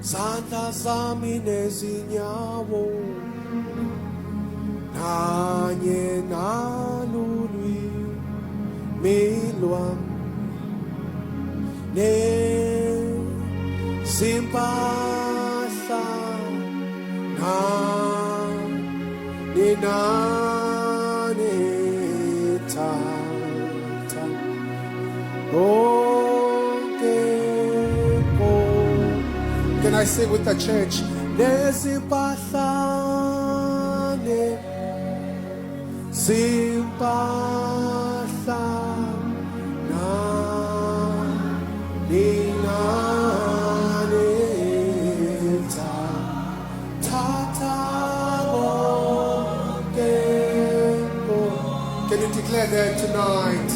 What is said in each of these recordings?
Santa zami nezinyawo Nanye nanului Milwam Ne simpasa Na Ni nane tata Can I sing with the church? Nesimpasane, simpasana, ninanita, tatago. Can you declare that tonight?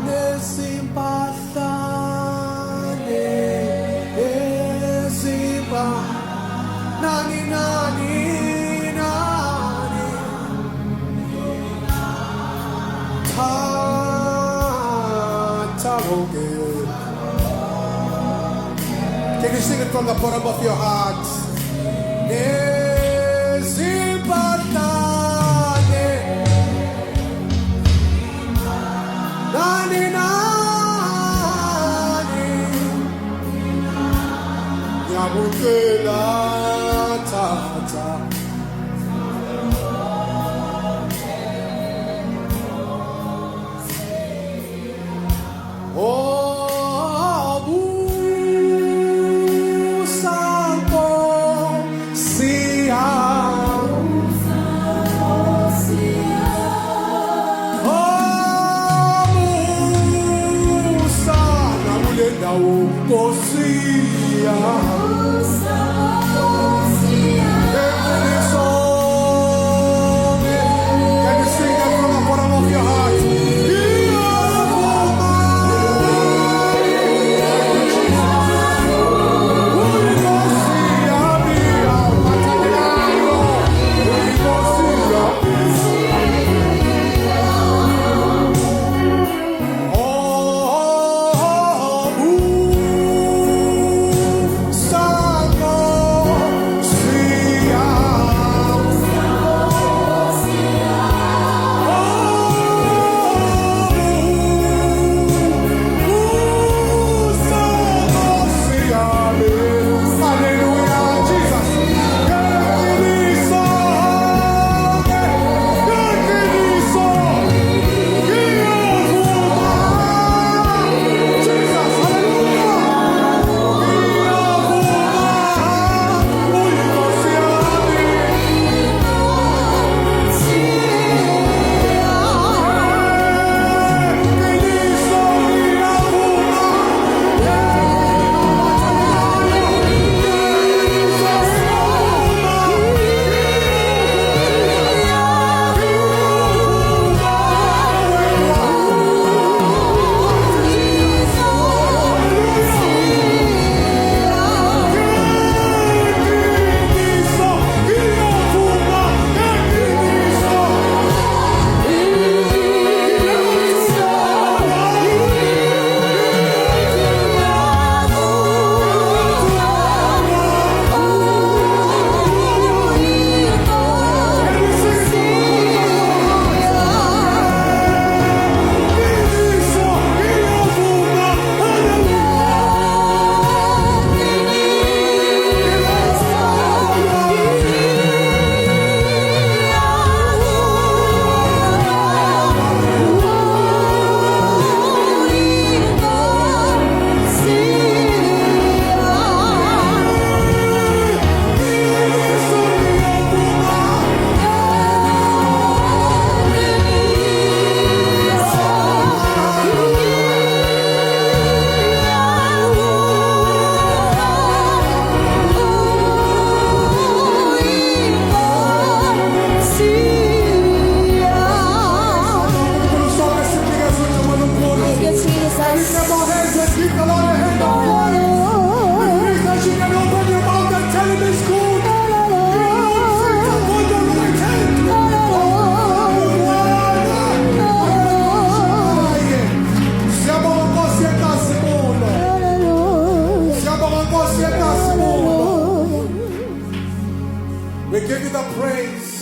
Nesimpasane. Nani, nani, nani. Can you sing it from the bottom of your heart? Nesimpatane. Nani, nani. Yamukela tata. Oh, Musango Sia. Oh, Musa Namulenda Ukosia. Sa We give you the praise.